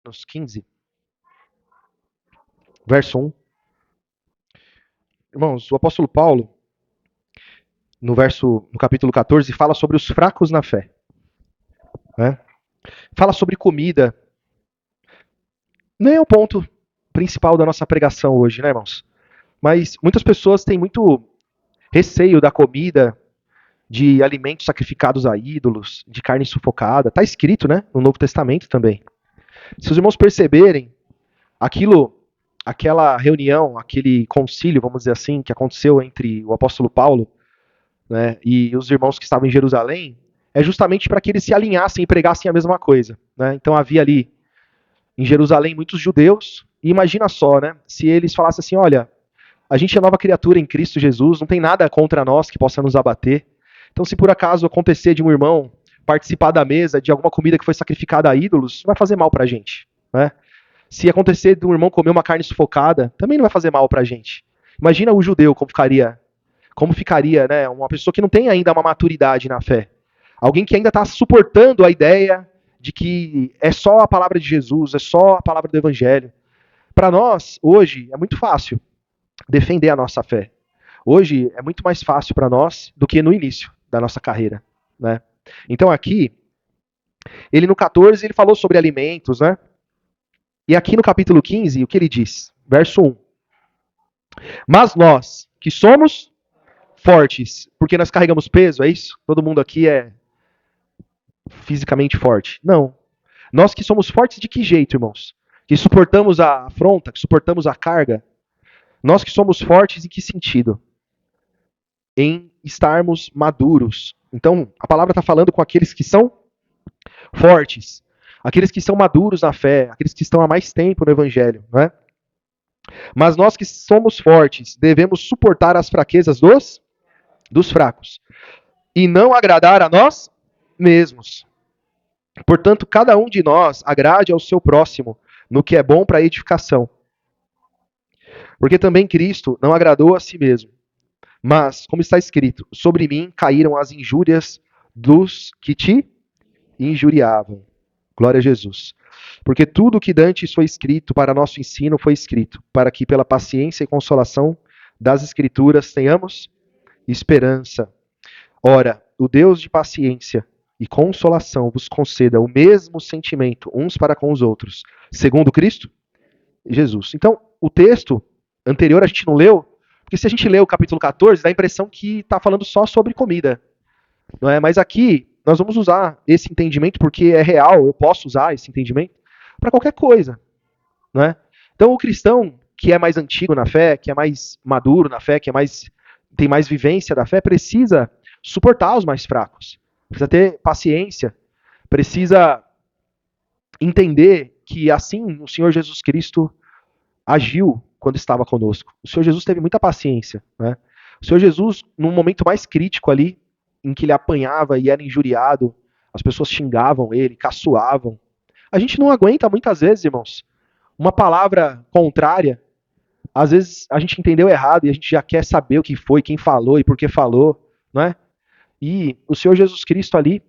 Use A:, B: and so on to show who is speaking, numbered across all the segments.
A: Romanos 15, verso 1. Irmãos, o apóstolo Paulo, no capítulo 14, fala sobre os fracos na fé. Né? Fala sobre comida. Nem é o ponto principal da nossa pregação hoje, né, irmãos? Mas muitas pessoas têm muito receio da comida, de alimentos sacrificados a ídolos, de carne sufocada. Está escrito, né, no Novo Testamento também. Se os irmãos perceberem, aquela reunião, aquele concílio, vamos dizer assim, que aconteceu entre o apóstolo Paulo, né, e os irmãos que estavam em Jerusalém, é justamente para que eles se alinhassem e pregassem a mesma coisa. Né? Então havia ali em Jerusalém muitos judeus, e imagina só, né, se eles falassem assim, olha, a gente é nova criatura em Cristo Jesus, não tem nada contra nós que possa nos abater. Então, se por acaso acontecer de um irmão participar da mesa de alguma comida que foi sacrificada a ídolos, não vai fazer mal pra gente. Né? Se acontecer de um irmão comer uma carne sufocada, também não vai fazer mal pra gente. Imagina o judeu como ficaria, né, uma pessoa que não tem ainda uma maturidade na fé. Alguém que ainda está suportando a ideia de que é só a palavra de Jesus, é só a palavra do Evangelho. Para nós, hoje, é muito fácil defender a nossa fé. Hoje é muito mais fácil para nós do que no início da nossa carreira. Né? Então aqui, ele no 14, ele falou sobre alimentos, né? E aqui no capítulo 15, o que ele diz? Verso 1. Mas nós, que somos fortes, porque nós carregamos peso, é isso? Todo mundo aqui é fisicamente forte. Não. Nós que somos fortes de que jeito, irmãos? Que suportamos a afronta, que suportamos a carga. Nós que somos fortes em que sentido? Em estarmos maduros. Então, a palavra está falando com aqueles que são fortes, aqueles que são maduros na fé, aqueles que estão há mais tempo no Evangelho. Não é? Mas nós que somos fortes, devemos suportar as fraquezas dos fracos e não agradar a nós mesmos. Portanto, cada um de nós agrade ao seu próximo no que é bom para a edificação. Porque também Cristo não agradou a si mesmo. Mas, como está escrito, sobre mim caíram as injúrias dos que te injuriavam. Glória a Jesus. Porque tudo o que dantes foi escrito para nosso ensino foi escrito, para que pela paciência e consolação das Escrituras tenhamos esperança. Ora, o Deus de paciência e consolação vos conceda o mesmo sentimento uns para com os outros, segundo Cristo Jesus. Então, o texto anterior a gente não leu, porque se a gente lê o capítulo 14, dá a impressão que está falando só sobre comida. Não é? Mas aqui nós vamos usar esse entendimento porque é real, eu posso usar esse entendimento para qualquer coisa. Não é? Então, o cristão que é mais antigo na fé, que é mais maduro na fé, tem mais vivência da fé, precisa suportar os mais fracos. Precisa ter paciência, precisa entender que assim o Senhor Jesus Cristo agiu quando estava conosco. O Senhor Jesus teve muita paciência. Né? O Senhor Jesus, num momento mais crítico ali, em que ele apanhava e era injuriado, as pessoas xingavam ele, caçoavam. A gente não aguenta muitas vezes, irmãos, uma palavra contrária. Às vezes a gente entendeu errado e a gente já quer saber o que foi, quem falou e por que falou, não é? E o Senhor Jesus Cristo ali,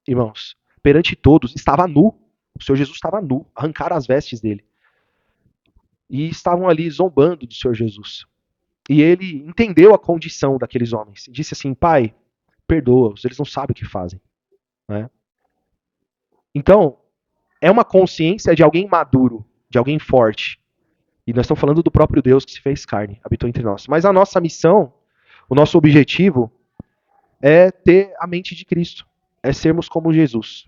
A: irmãos, perante todos, estava nu. O Senhor Jesus estava nu, arrancaram as vestes dele. E estavam ali zombando do Senhor Jesus. E ele entendeu a condição daqueles homens. Disse assim, Pai, perdoa-os, eles não sabem o que fazem. Né? Então, é uma consciência de alguém maduro, de alguém forte. E nós estamos falando do próprio Deus que se fez carne, habitou entre nós. Mas a nossa missão, o nosso objetivo é ter a mente de Cristo. É sermos como Jesus.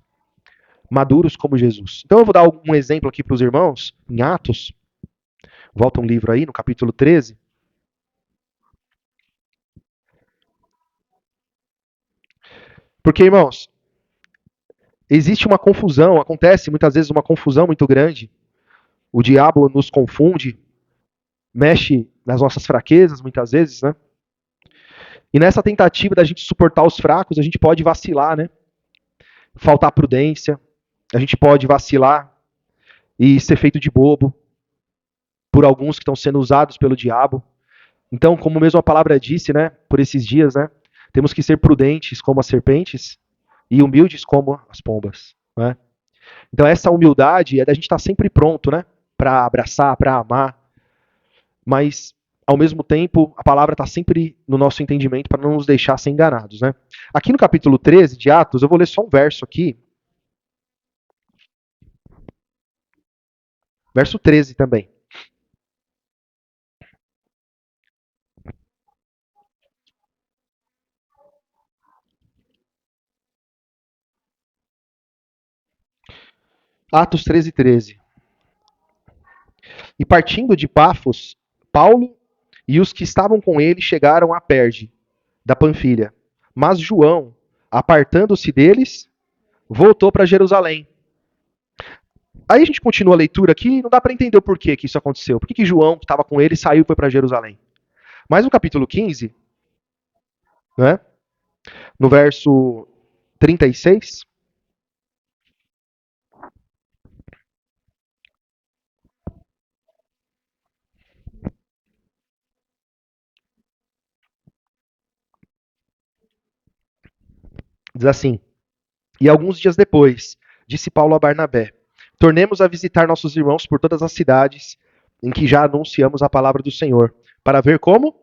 A: Maduros como Jesus. Então eu vou dar um exemplo aqui para os irmãos, em Atos. Volta um livro aí, no capítulo 13. Porque, irmãos, existe uma confusão, acontece muitas vezes uma confusão muito grande. O diabo nos confunde, mexe nas nossas fraquezas muitas vezes, né? E nessa tentativa da gente suportar os fracos, a gente pode vacilar, né? Faltar prudência, a gente pode vacilar e ser feito de bobo por alguns que estão sendo usados pelo diabo. Então, como mesmo a palavra disse, né, por esses dias, né, temos que ser prudentes como as serpentes e humildes como as pombas. Né? Então essa humildade é da gente estar sempre pronto, né? Para abraçar, para amar, mas ao mesmo tempo a palavra está sempre no nosso entendimento para não nos deixar ser enganados, né? Aqui no capítulo 13 de Atos, eu vou ler só um verso aqui, verso 13 também. Atos 13, 13. E partindo de Pafos, Paulo e os que estavam com ele chegaram a Perge, da Panfilha. Mas João, apartando-se deles, voltou para Jerusalém. Aí a gente continua a leitura aqui, não dá para entender o porquê que isso aconteceu. Por que João, que estava com ele, saiu e foi para Jerusalém? Mas no capítulo 15, né, no verso 36, diz assim: E alguns dias depois, disse Paulo a Barnabé: Tornemos a visitar nossos irmãos por todas as cidades em que já anunciamos a palavra do Senhor, para ver como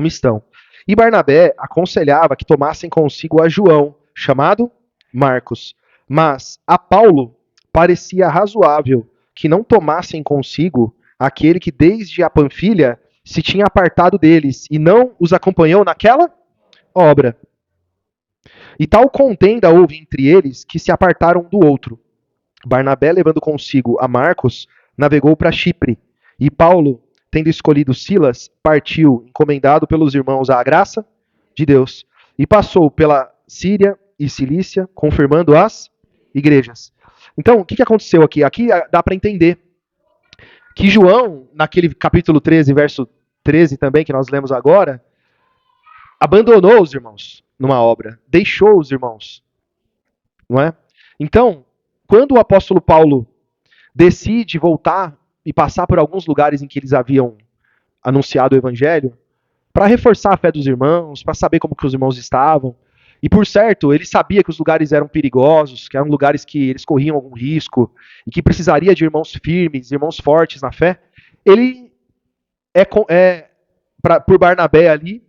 A: estão. E Barnabé aconselhava que tomassem consigo a João, chamado Marcos. Mas a Paulo parecia razoável que não tomassem consigo aquele que desde a Panfilha se tinha apartado deles e não os acompanhou naquela obra. E tal contenda houve entre eles que se apartaram um do outro. Barnabé, levando consigo a Marcos, navegou para Chipre. E Paulo, tendo escolhido Silas, partiu, encomendado pelos irmãos à graça de Deus, e passou pela Síria e Cilícia, confirmando as igrejas. Então, o que aconteceu aqui? Aqui dá para entender que João, naquele capítulo 13, verso 13 também, que nós lemos agora, abandonou os irmãos numa obra, deixou os irmãos, não é? Então, quando o apóstolo Paulo decide voltar e passar por alguns lugares em que eles haviam anunciado o evangelho, para reforçar a fé dos irmãos, para saber como que os irmãos estavam. E por certo, ele sabia que os lugares eram perigosos, que eram lugares que eles corriam algum risco e que precisaria de irmãos firmes, irmãos fortes na fé. Ele por Barnabé ali,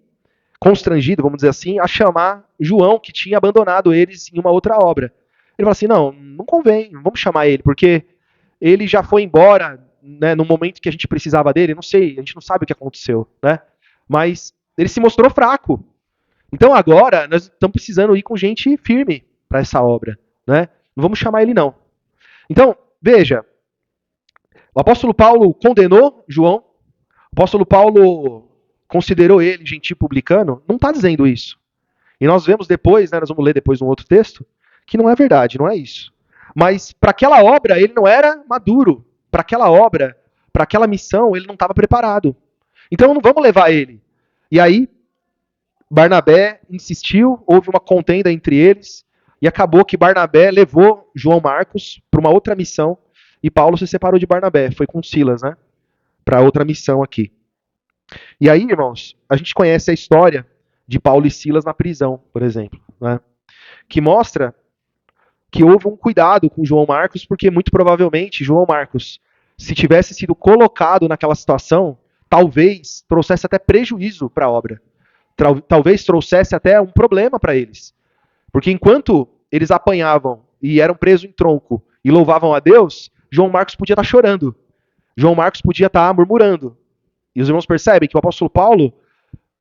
A: constrangido, vamos dizer assim, a chamar João, que tinha abandonado eles em uma outra obra. Ele fala assim: não, não convém, vamos chamar ele, porque ele já foi embora, né, no momento que a gente precisava dele, não sei, a gente não sabe o que aconteceu, né? Mas ele se mostrou fraco. Então agora nós estamos precisando ir com gente firme para essa obra, né? Não vamos chamar ele não. Então, veja, o apóstolo Paulo condenou João, o apóstolo Paulo considerou ele gentil publicano, não está dizendo isso. E nós vemos depois, né, nós vamos ler depois um outro texto, que não é verdade, não é isso. Mas para aquela obra ele não era maduro. Para aquela obra, para aquela missão, ele não estava preparado. Então não vamos levar ele. E aí Barnabé insistiu, houve uma contenda entre eles, e acabou que Barnabé levou João Marcos para uma outra missão, e Paulo se separou de Barnabé, foi com Silas, né, para outra missão aqui. E aí, irmãos, a gente conhece a história de Paulo e Silas na prisão, por exemplo, né, que mostra que houve um cuidado com João Marcos, porque muito provavelmente João Marcos, se tivesse sido colocado naquela situação, talvez trouxesse até prejuízo para a obra. Talvez trouxesse até um problema para eles. Porque enquanto eles apanhavam e eram presos em tronco e louvavam a Deus, João Marcos podia estar chorando. João Marcos podia estar murmurando. E os irmãos percebem que o apóstolo Paulo,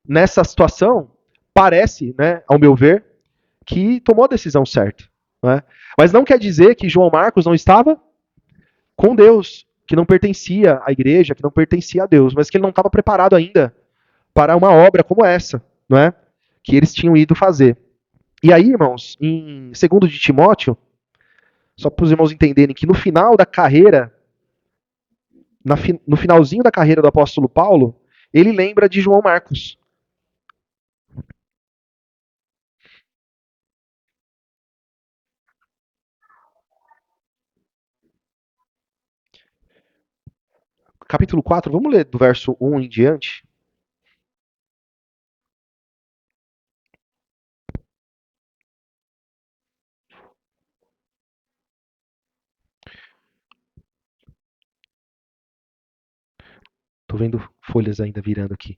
A: nessa situação, parece, né, ao meu ver, que tomou a decisão certa. Né? Mas não quer dizer que João Marcos não estava com Deus, que não pertencia à igreja, que não pertencia a Deus, mas que ele não estava preparado ainda para uma obra como essa, não é? Que eles tinham ido fazer. E aí, irmãos, em 2 de Timóteo, só para os irmãos entenderem que no final da carreira, no finalzinho da carreira do apóstolo Paulo, ele lembra de João Marcos. Capítulo 4, vamos ler do verso 1 em diante. Tô vendo folhas ainda virando aqui.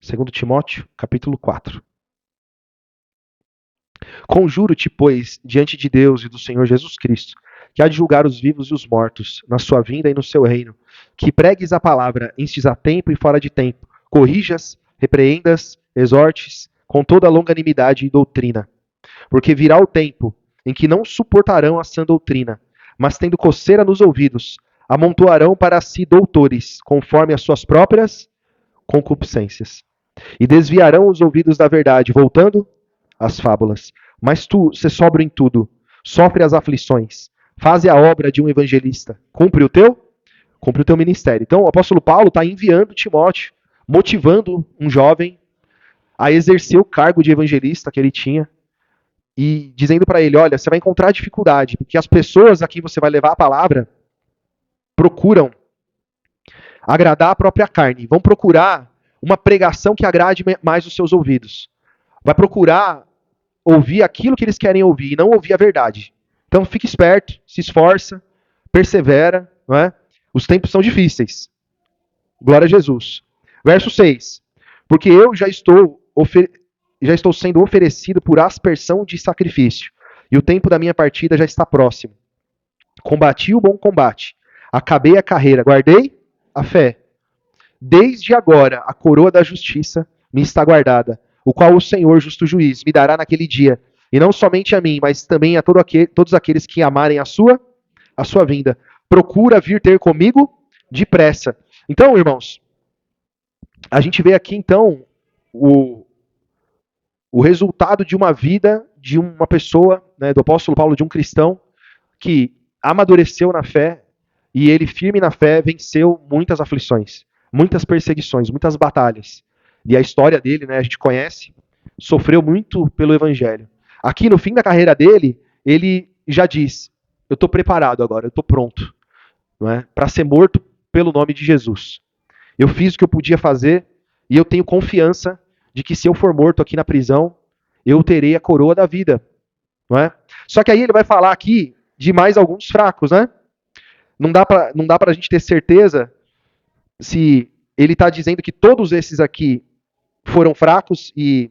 A: 2 Timóteo, capítulo 4. Conjuro-te, pois, diante de Deus e do Senhor Jesus Cristo, que há de julgar os vivos e os mortos, na sua vinda e no seu reino, que pregues a palavra, instes a tempo e fora de tempo, corrijas, repreendas, exortes, com toda longanimidade e doutrina. Porque virá o tempo em que não suportarão a sã doutrina, mas tendo coceira nos ouvidos, amontoarão para si doutores, conforme as suas próprias concupiscências. E desviarão os ouvidos da verdade, voltando às fábulas. Mas tu, se sobra em tudo, sofre as aflições, faze a obra de um evangelista, cumpre o teu ministério. Então, o apóstolo Paulo está enviando Timóteo, motivando um jovem a exercer o cargo de evangelista que ele tinha e dizendo para ele, olha, você vai encontrar dificuldade, porque as pessoas a quem você vai levar a palavra procuram agradar a própria carne, vão procurar uma pregação que agrade mais os seus ouvidos. Vai procurar ouvir aquilo que eles querem ouvir e não ouvir a verdade. Então fique esperto, se esforça, persevera, não é? Os tempos são difíceis. Glória a Jesus. Verso 6. Porque eu já estou sendo oferecido por aspersão de sacrifício, e o tempo da minha partida já está próximo. Combati o bom combate, acabei a carreira, guardei a fé. Desde agora a coroa da justiça me está guardada, o qual o Senhor, justo juiz, me dará naquele dia, e não somente a mim, mas também a todos aqueles que amarem a sua vinda. Procura vir ter comigo depressa. Então, irmãos, a gente vê aqui então o resultado de uma vida de uma pessoa, né, do apóstolo Paulo, de um cristão que amadureceu na fé e ele, firme na fé, venceu muitas aflições, muitas perseguições, muitas batalhas. E a história dele, né, a gente conhece, sofreu muito pelo evangelho. Aqui no fim da carreira dele, ele já diz, eu estou preparado agora, eu estou pronto, não é, para ser morto pelo nome de Jesus. Eu fiz o que eu podia fazer e eu tenho confiança de que se eu for morto aqui na prisão, eu terei a coroa da vida. Não é? Só que aí ele vai falar aqui de mais alguns fracos, né? Não dá para a gente ter certeza se ele está dizendo que todos esses aqui foram fracos e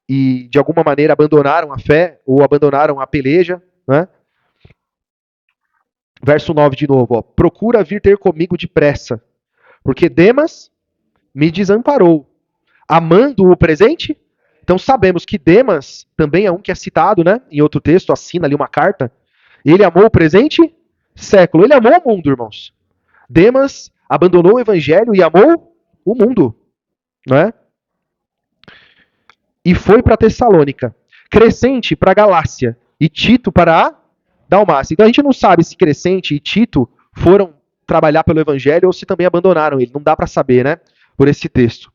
A: de alguma maneira abandonaram a fé ou abandonaram a peleja. Né? Verso 9 de novo. Ó, procura vir ter comigo depressa, porque Demas me desamparou, amando o presente. Então sabemos que Demas também é um que é citado, né? Em outro texto, assina ali uma carta. Ele amou o presente século. Ele amou o mundo, irmãos. Demas abandonou o evangelho e amou o mundo, não é? E foi para Tessalônica. Crescente para a Galácia e Tito para a Dalmácia. Então a gente não sabe se Crescente e Tito foram trabalhar pelo evangelho ou se também abandonaram ele. Não dá para saber, né? Por esse texto.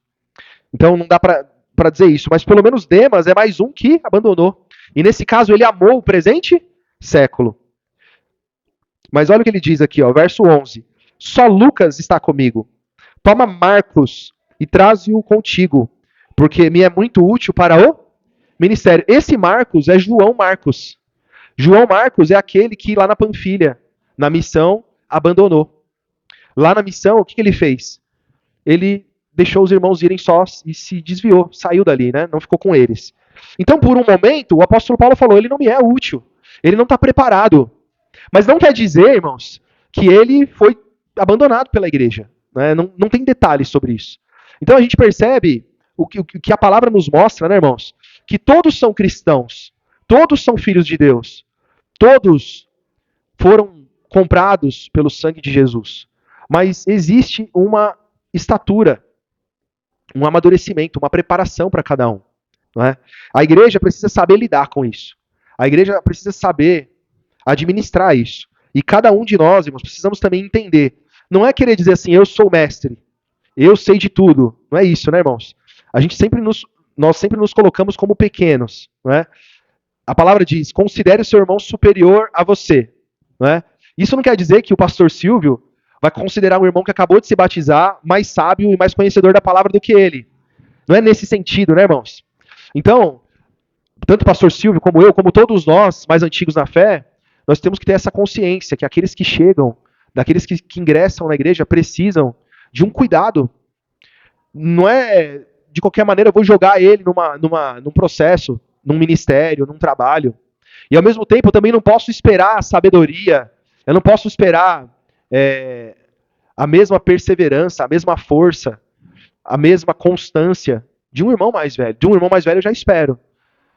A: Então não dá para dizer isso, mas pelo menos Demas é mais um que abandonou. E nesse caso ele amou o presente século. Mas olha o que ele diz aqui, ó, verso 11. Só Lucas está comigo. Toma Marcos e traze-o contigo, porque me é muito útil para o ministério. Esse Marcos é João Marcos. João Marcos é aquele que lá na Panfilha, na missão, abandonou. Lá na missão, o que ele fez? Ele deixou os irmãos irem sós e se desviou, saiu dali, né? Não ficou com eles. Então, por um momento, o apóstolo Paulo falou, ele não me é útil, ele não está preparado. Mas não quer dizer, irmãos, que ele foi abandonado pela igreja. Né? Não tem detalhes sobre isso. Então a gente percebe o que a palavra nos mostra, né, irmãos? Que todos são cristãos, todos são filhos de Deus, todos foram comprados pelo sangue de Jesus. Mas existe uma estatura, um amadurecimento, uma preparação para cada um. Não é? A igreja precisa saber lidar com isso. A igreja precisa saber administrar isso. E cada um de nós, irmãos, precisamos também entender. Não é querer dizer assim, eu sou mestre, eu sei de tudo. Não é isso, né, irmãos? Nós sempre nos colocamos como pequenos. Não é? A palavra diz, considere o seu irmão superior a você. Não é? Isso não quer dizer que o pastor Silvio vai considerar um irmão que acabou de se batizar mais sábio e mais conhecedor da palavra do que ele. Não é nesse sentido, né, irmãos? Então, tanto o pastor Silvio como eu, como todos nós mais antigos na fé, nós temos que ter essa consciência que aqueles que chegam daqueles que ingressam na igreja, precisam de um cuidado. Não é de qualquer maneira eu vou jogar ele num processo, num ministério, num trabalho. E ao mesmo tempo eu também não posso esperar a sabedoria, eu não posso esperar é, a mesma perseverança, a mesma força, a mesma constância de um irmão mais velho. De um irmão mais velho eu já espero.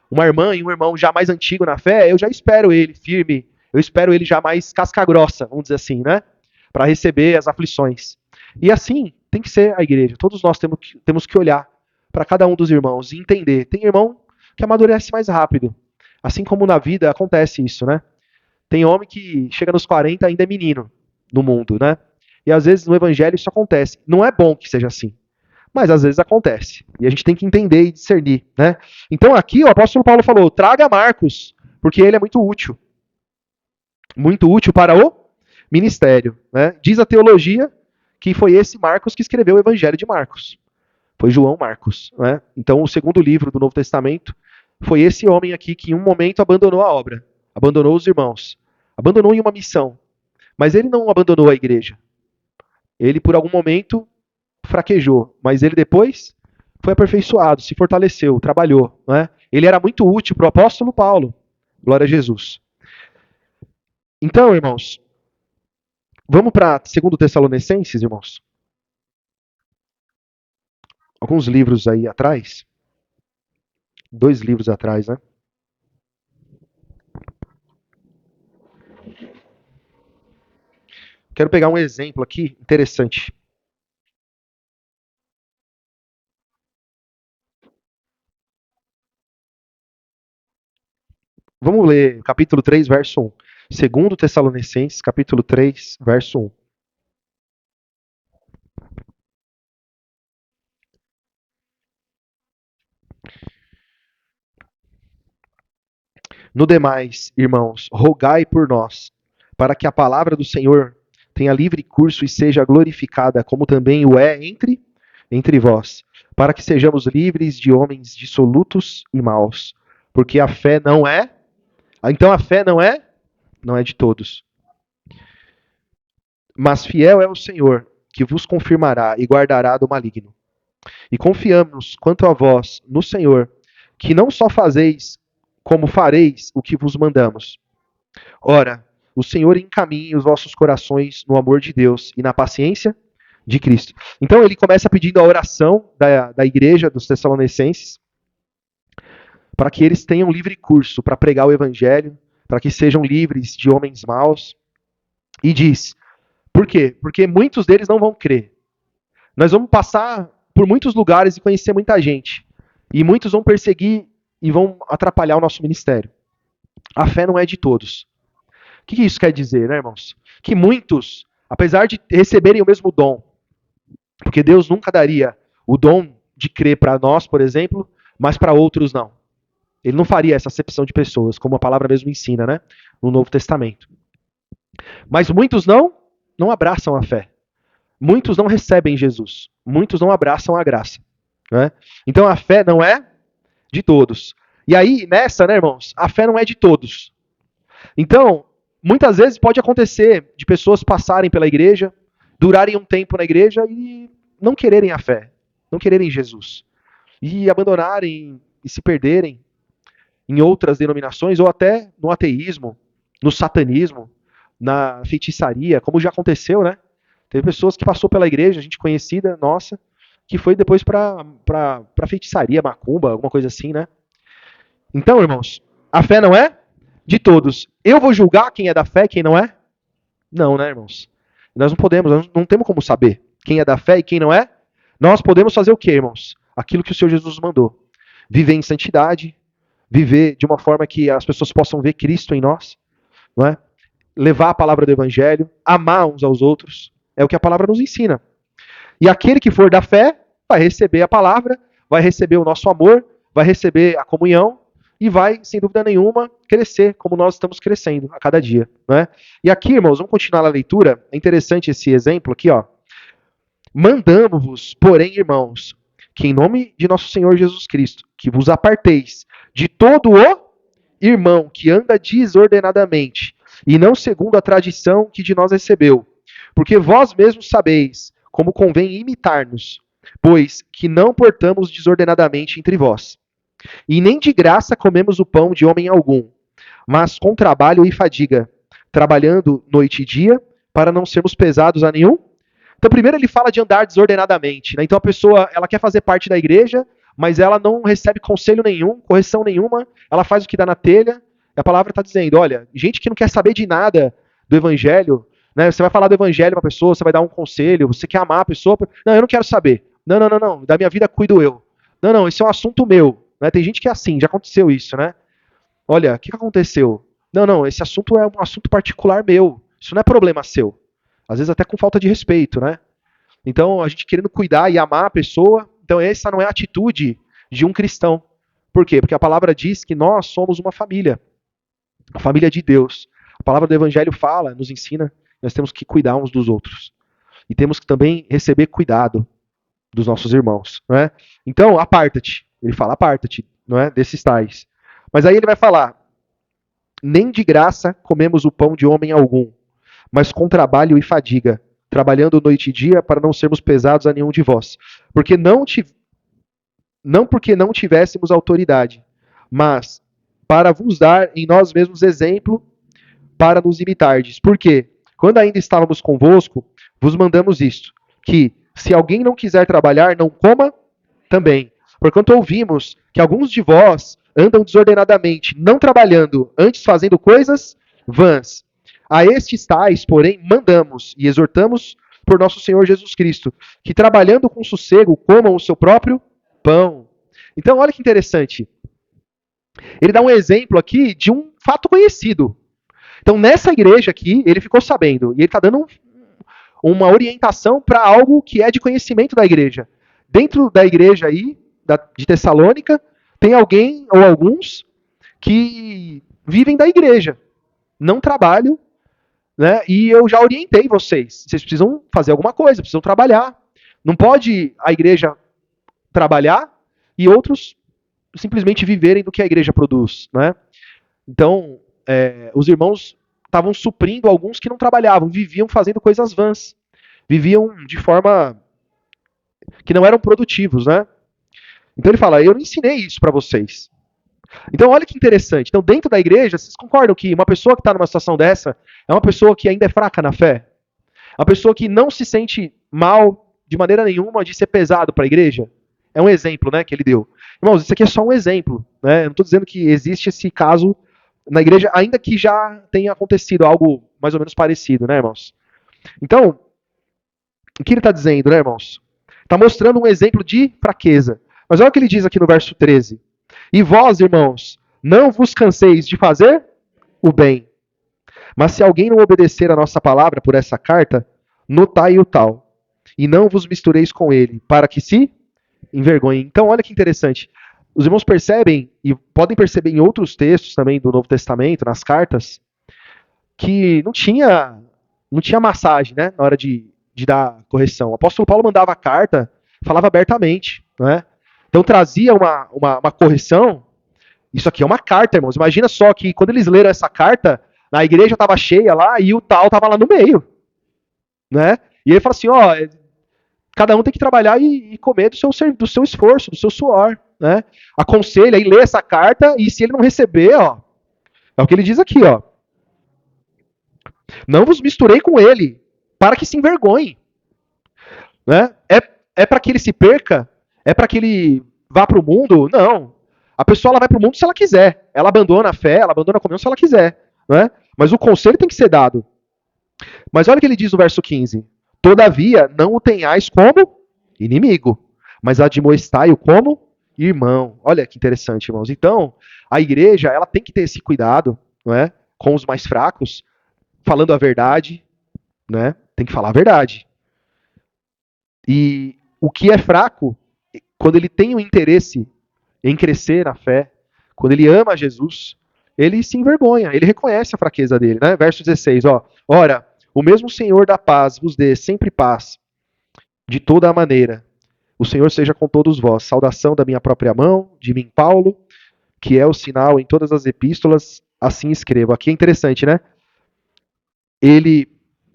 A: Uma irmã e um irmão já mais antigo na fé, eu já espero ele firme, eu espero ele já mais casca grossa, vamos dizer assim, né? Para receber as aflições. E assim tem que ser a igreja. Todos nós temos que olhar para cada um dos irmãos e entender. Tem irmão que amadurece mais rápido. Assim como na vida acontece isso, né? Tem homem que chega nos 40 ainda é menino no mundo, né? E às vezes no evangelho isso acontece. Não é bom que seja assim, mas às vezes acontece. E a gente tem que entender e discernir, né? Então aqui o apóstolo Paulo falou: traga Marcos, porque ele é muito útil para o ministério, né? Diz a teologia que foi esse Marcos que escreveu o Evangelho de Marcos. Foi João Marcos, né? Então o segundo livro do Novo Testamento foi esse homem aqui que em um momento abandonou a obra, abandonou os irmãos, abandonou em uma missão, mas ele não abandonou a igreja. Ele por algum momento fraquejou, mas ele depois foi aperfeiçoado, se fortaleceu, trabalhou, né? Ele era muito útil para o apóstolo Paulo. Glória a Jesus. Então, irmãos, vamos para 2 Tessalonicenses, irmãos? Alguns livros aí atrás. 2 livros atrás, né? Quero pegar um exemplo aqui interessante. Vamos ler capítulo 3, verso 1. 2 Tessalonicenses, capítulo 3, verso 1. No demais, irmãos, rogai por nós, para que a palavra do Senhor tenha livre curso e seja glorificada, como também o é entre vós, para que sejamos livres de homens dissolutos e maus, porque a fé não é. Então a fé não é de todos. Mas fiel é o Senhor, que vos confirmará e guardará do maligno. E confiamos quanto a vós no Senhor, que não só fazeis, como fareis o que vos mandamos. Ora, o Senhor encaminhe os vossos corações no amor de Deus e na paciência de Cristo. Então ele começa pedindo a oração da igreja dos Tessalonicenses, para que eles tenham livre curso para pregar o evangelho, para que sejam livres de homens maus. E diz: por quê? Porque muitos deles não vão crer. Nós vamos passar por muitos lugares e conhecer muita gente. E muitos vão perseguir e vão atrapalhar o nosso ministério. A fé não é de todos. O que isso quer dizer, né, irmãos? Que muitos, apesar de receberem o mesmo dom, porque Deus nunca daria o dom de crer para nós, por exemplo, mas para outros não. Ele não faria essa acepção de pessoas, como a palavra mesmo ensina, né, no Novo Testamento. Mas muitos não abraçam a fé. Muitos não recebem Jesus. Muitos não abraçam a graça. Né? Então a fé não é de todos. E aí, nessa, né, irmãos, a fé não é de todos. Então, muitas vezes pode acontecer de pessoas passarem pela igreja, durarem um tempo na igreja e não quererem a fé, não quererem Jesus. E abandonarem e se perderem em outras denominações ou até no ateísmo, no satanismo, na feitiçaria, como já aconteceu, né? Teve pessoas que passou pela igreja, gente conhecida, nossa, que foi depois para feitiçaria, macumba, alguma coisa assim, né? Então, irmãos, a fé não é de todos. Eu vou julgar quem é da fé e quem não é? Não, né, irmãos? Nós não podemos, nós não temos como saber quem é da fé e quem não é. Nós podemos fazer o quê, irmãos? Aquilo que o Senhor Jesus mandou. Viver em santidade, viver de uma forma que as pessoas possam ver Cristo em nós, não é? Levar a palavra do Evangelho, amar uns aos outros, é o que a palavra nos ensina. E aquele que for da fé vai receber a palavra, vai receber o nosso amor, vai receber a comunhão e vai, sem dúvida nenhuma, crescer como nós estamos crescendo a cada dia. Né? E aqui, irmãos, vamos continuar a leitura. É interessante esse exemplo aqui, ó. Mandamo-vos, porém, irmãos, que em nome de nosso Senhor Jesus Cristo, que vos aparteis de todo o irmão que anda desordenadamente, e não segundo a tradição que de nós recebeu, Porque vós mesmos sabeis como convém imitar-nos, pois que não portamos desordenadamente entre vós. E nem de graça comemos o pão de homem algum, mas com trabalho e fadiga, trabalhando noite e dia, para não sermos pesados a nenhum. Então, primeiro ele fala de andar desordenadamente, né? Então, a pessoa, ela quer fazer parte da igreja, mas ela não recebe conselho nenhum, correção nenhuma, ela faz o que dá na telha, e a palavra está dizendo, olha, gente que não quer saber de nada do evangelho, né? Você vai falar do evangelho para a pessoa, você vai dar um conselho, você quer amar a pessoa, não, eu não quero saber. Não, não, não, não, da minha vida cuido eu. Não, não, esse é um assunto meu, né? Tem gente que é assim, já aconteceu isso, né? Olha, o que aconteceu? Não, não, esse assunto é um assunto particular meu. Isso não é problema seu. Às vezes até com falta de respeito, né? Então, a gente querendo cuidar e amar a pessoa. Então, essa não é a atitude de um cristão. Por quê? Porque a palavra diz que nós somos uma família. A família de Deus. A palavra do Evangelho fala, nos ensina, nós temos que cuidar uns dos outros. E temos que também receber cuidado dos nossos irmãos. Não é? Então, aparta-te. Ele fala, aparta-te, não é? Desses tais. Mas aí ele vai falar, nem de graça comemos o pão de homem algum, mas com trabalho e fadiga, trabalhando noite e dia para não sermos pesados a nenhum de vós. Porque não porque não tivéssemos autoridade, mas para vos dar em nós mesmos exemplo para nos imitardes. Porque, quando ainda estávamos convosco, vos mandamos isto, que se alguém não quiser trabalhar, não coma também. Porquanto ouvimos que alguns de vós andam desordenadamente, não trabalhando, antes fazendo coisas vãs. A estes tais, porém, mandamos e exortamos por nosso Senhor Jesus Cristo, que trabalhando com sossego comam o seu próprio pão. Então, olha que interessante. Ele dá um exemplo aqui de um fato conhecido. Então, nessa igreja aqui, ele ficou sabendo, e ele está dando uma orientação para algo que é de conhecimento da igreja. Dentro da igreja aí, de Tessalônica, tem alguém ou alguns que vivem da igreja, não trabalham, né? E eu já orientei vocês. Vocês precisam fazer alguma coisa, precisam trabalhar. Não pode a igreja trabalhar e outros simplesmente viverem do que a igreja produz, né? Então, os irmãos estavam suprindo alguns que não trabalhavam, viviam fazendo coisas vãs, viviam de forma que não eram produtivos, né? Então ele fala, eu não ensinei isso para vocês. Então olha que interessante. Então dentro da igreja, vocês concordam que uma pessoa que está numa situação dessa é uma pessoa que ainda é fraca na fé? Uma pessoa que não se sente mal de maneira nenhuma de ser pesado para a igreja? É um exemplo, né, que ele deu. Irmãos, isso aqui é só um exemplo, né? Eu não estou dizendo que existe esse caso na igreja, ainda que já tenha acontecido algo mais ou menos parecido, né, irmãos? Então, o que ele está dizendo, né, irmãos? Está mostrando um exemplo de fraqueza. Mas olha o que ele diz aqui no verso 13. E vós, irmãos, não vos canseis de fazer o bem. Mas se alguém não obedecer a nossa palavra por essa carta, notai o tal. E não vos mistureis com ele, para que se envergonhem. Então, olha que interessante. Os irmãos percebem, e podem perceber em outros textos também do Novo Testamento, nas cartas, que não tinha massagem, né, na hora de dar correção. O apóstolo Paulo mandava a carta, falava abertamente, né? Então trazia uma correção. Isso aqui é uma carta, irmãos. Imagina só que quando eles leram essa carta, a igreja estava cheia lá e o tal estava lá no meio, né? E ele fala assim, ó, cada um tem que trabalhar e comer do seu esforço, do seu suor, né? Aconselha e lê essa carta e se ele não receber, ó, é o que ele diz aqui, ó. Não vos misturei com ele, para que se envergonhe. Né? É para que ele se perca? É para que ele vá para o mundo? Não. A pessoa ela vai para o mundo se ela quiser. Ela abandona a fé, ela abandona a comunhão se ela quiser. Né? Mas o conselho tem que ser dado. Mas olha o que ele diz no verso 15. Todavia, não o tenhais como inimigo, mas admoestai-o como irmão. Olha que interessante, irmãos. Então, a igreja ela tem que ter esse cuidado, não é? Com os mais fracos, falando a verdade, né? Tem que falar a verdade. E o que é fraco, quando ele tem o interesse em crescer na fé, quando ele ama Jesus, ele se envergonha, ele reconhece a fraqueza dele, né? Verso 16, ó. Ora, o mesmo Senhor da paz vos dê sempre paz, de toda a maneira. O Senhor seja com todos vós. Saudação da minha própria mão, de mim, Paulo, que é o sinal em todas as epístolas, assim escrevo. Aqui é interessante, né? Ele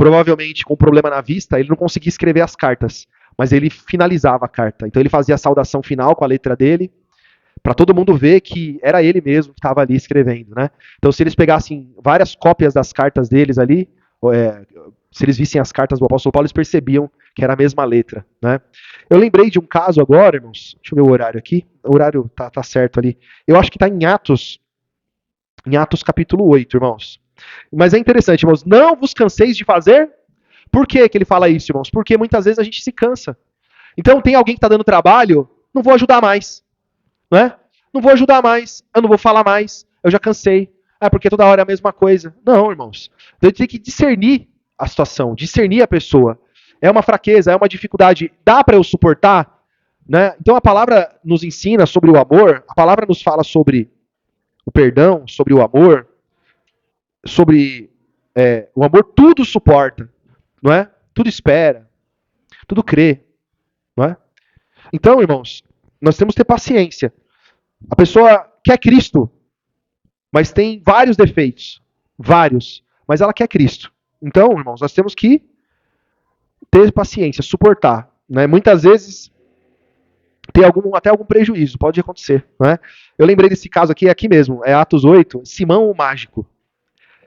A: provavelmente com problema na vista, ele não conseguia escrever as cartas, mas ele finalizava a carta. Então ele fazia a saudação final com a letra dele, para todo mundo ver que era ele mesmo que estava ali escrevendo, né? Então se eles pegassem várias cópias das cartas deles ali, se eles vissem as cartas do apóstolo Paulo, eles percebiam que era a mesma letra, né? Eu lembrei de um caso agora, irmãos, deixa eu ver o horário aqui, o horário tá certo ali, eu acho que está em Atos capítulo 8, irmãos. Mas é interessante, irmãos, não vos canseis de fazer. Por que ele fala isso, irmãos? Porque muitas vezes a gente se cansa. Então tem alguém que está dando trabalho, não vou ajudar mais, não é? Não vou ajudar mais, eu não vou falar mais, eu já cansei. Ah, porque toda hora é a mesma coisa. Não, irmãos. Então a gente tem que discernir a situação, discernir a pessoa. É uma fraqueza, é uma dificuldade, dá para eu suportar? Né? Então a palavra nos ensina sobre o amor, a palavra nos fala sobre o perdão, sobre o amor, sobre o amor, tudo suporta, não é? Tudo espera, tudo crê, não é? Então, irmãos, nós temos que ter paciência. A pessoa quer Cristo, mas tem vários defeitos, vários, mas ela quer Cristo. Então, irmãos, nós temos que ter paciência, suportar, né? Muitas vezes tem até algum prejuízo, pode acontecer, não é? Eu lembrei desse caso aqui mesmo, é Atos 8, Simão o Mágico.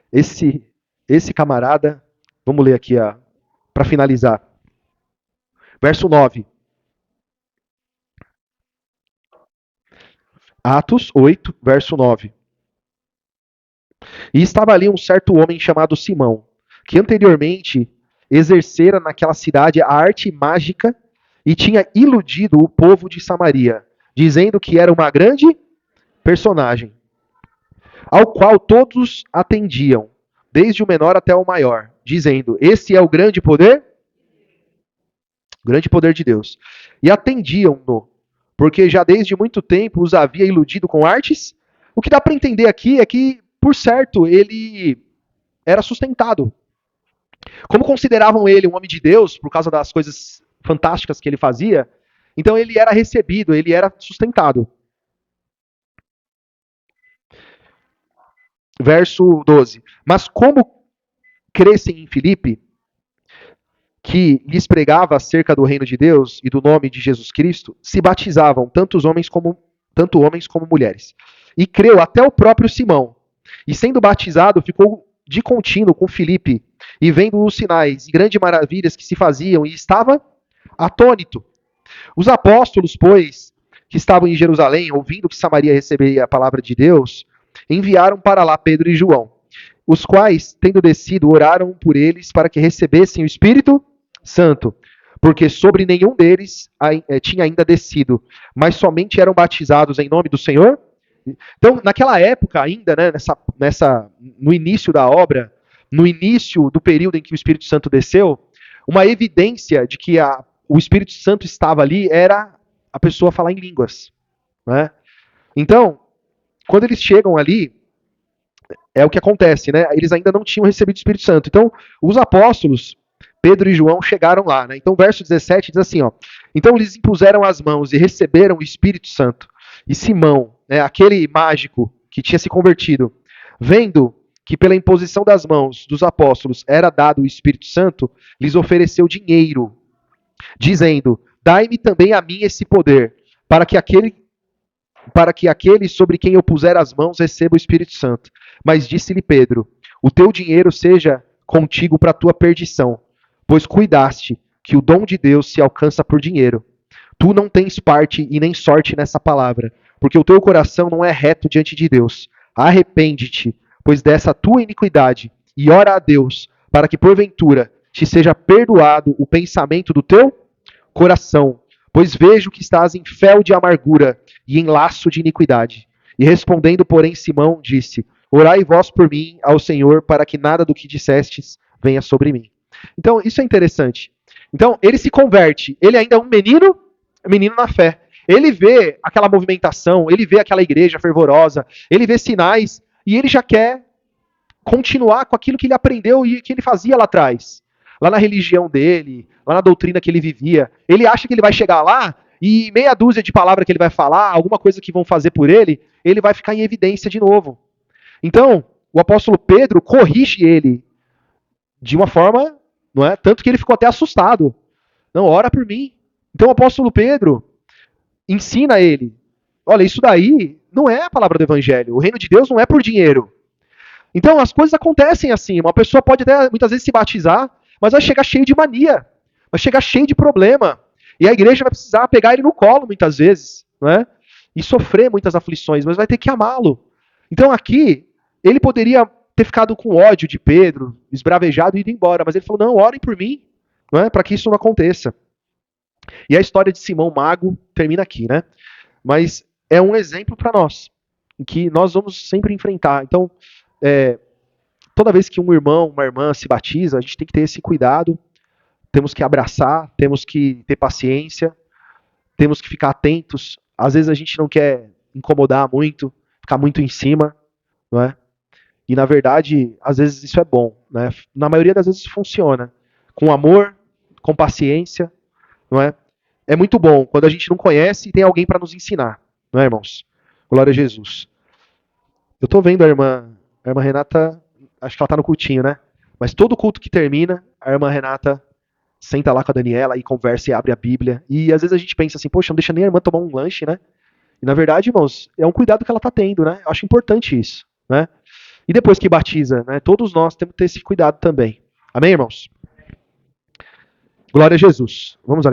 A: Esse camarada, vamos ler aqui para finalizar. Verso 9. Atos 8, verso 9. E estava ali um certo homem chamado Simão, que anteriormente exercera naquela cidade a arte mágica e tinha iludido o povo de Samaria, dizendo que era uma grande personagem, ao qual todos atendiam, desde o menor até o maior, dizendo: esse é o grande poder de Deus. E atendiam-no, porque já desde muito tempo os havia iludido com artes. O que dá para entender aqui é que, por certo, ele era sustentado. Como consideravam ele um homem de Deus, por causa das coisas fantásticas que ele fazia, então ele era recebido, ele era sustentado. Verso 12. Mas como crescem em Filipe, que lhes pregava acerca do reino de Deus e do nome de Jesus Cristo, se batizavam tanto homens como mulheres. E creu até o próprio Simão. E sendo batizado, ficou de contínuo com Filipe, e vendo os sinais e grandes maravilhas que se faziam, e estava atônito. Os apóstolos, pois, que estavam em Jerusalém, ouvindo que Samaria receberia a palavra de Deus, enviaram para lá Pedro e João, os quais, tendo descido, oraram por eles para que recebessem o Espírito Santo, porque sobre nenhum deles tinha ainda descido, mas somente eram batizados em nome do Senhor. Então, naquela época ainda, né, no início da obra, no início do período em que o Espírito Santo desceu, uma evidência de que o Espírito Santo estava ali era a pessoa falar em línguas, né? Então, quando eles chegam ali, é o que acontece, né? Eles ainda não tinham recebido o Espírito Santo. Então, os apóstolos, Pedro e João, chegaram lá, né? Então, o verso 17 diz assim, ó: então lhes impuseram as mãos e receberam o Espírito Santo. E Simão, né, aquele mágico que tinha se convertido, vendo que pela imposição das mãos dos apóstolos era dado o Espírito Santo, lhes ofereceu dinheiro, dizendo: dai-me também a mim esse poder, para que aquele sobre quem eu puser as mãos receba o Espírito Santo. Mas disse-lhe Pedro: o teu dinheiro seja contigo para a tua perdição, pois cuidaste que o dom de Deus se alcança por dinheiro. Tu não tens parte e nem sorte nessa palavra, porque o teu coração não é reto diante de Deus. Arrepende-te, pois dessa tua iniquidade, e ora a Deus, para que porventura te seja perdoado o pensamento do teu coração, pois vejo que estás em fel de amargura e em laço de iniquidade. E respondendo, porém, Simão disse: orai vós por mim ao Senhor, para que nada do que dissestes venha sobre mim. Então, isso é interessante. Então, ele se converte, ele ainda é um menino na fé. Ele vê aquela movimentação, ele vê aquela igreja fervorosa, ele vê sinais, e ele já quer continuar com aquilo que ele aprendeu e que ele fazia lá atrás. Lá na religião dele, lá na doutrina que ele vivia. Ele acha que ele vai chegar lá e meia dúzia de palavras que ele vai falar, alguma coisa que vão fazer por ele, ele vai ficar em evidência de novo. Então, o apóstolo Pedro corrige ele de uma forma não é? Tanto que ele ficou até assustado. Não, ora por mim. Então o apóstolo Pedro ensina ele, olha, isso daí não é a palavra do evangelho. O reino de Deus não é por dinheiro. Então as coisas acontecem assim. Uma pessoa pode até muitas vezes se batizar, mas vai chegar cheio de mania, vai chegar cheio de problema. E a igreja vai precisar pegar ele no colo muitas vezes, não é? E sofrer muitas aflições, mas vai ter que amá-lo. Então aqui, ele poderia ter ficado com ódio de Pedro, esbravejado e ido embora, mas ele falou: não, orem por mim, não é? Para que isso não aconteça. E a história de Simão Mago termina aqui, né? Mas é um exemplo para nós, em que nós vamos sempre enfrentar. Então, toda vez que um irmão, uma irmã se batiza, a gente tem que ter esse cuidado, temos que abraçar, temos que ter paciência, temos que ficar atentos. Às vezes a gente não quer incomodar muito, ficar muito em cima, não é? E na verdade, às vezes isso é bom, né? Na maioria das vezes funciona. Com amor, com paciência, não é? É muito bom quando a gente não conhece e tem alguém para nos ensinar, não é, irmãos? Glória a Jesus. Eu tô vendo a irmã Renata, acho que ela tá no cultinho, né? Mas todo culto que termina, a irmã Renata senta lá com a Daniela e conversa e abre a Bíblia. E às vezes a gente pensa assim, poxa, não deixa nem a irmã tomar um lanche, né? E na verdade, irmãos, é um cuidado que ela tá tendo, né? Eu acho importante isso, né? E depois que batiza, né? Todos nós temos que ter esse cuidado também. Amém, irmãos? Glória a Jesus. Vamos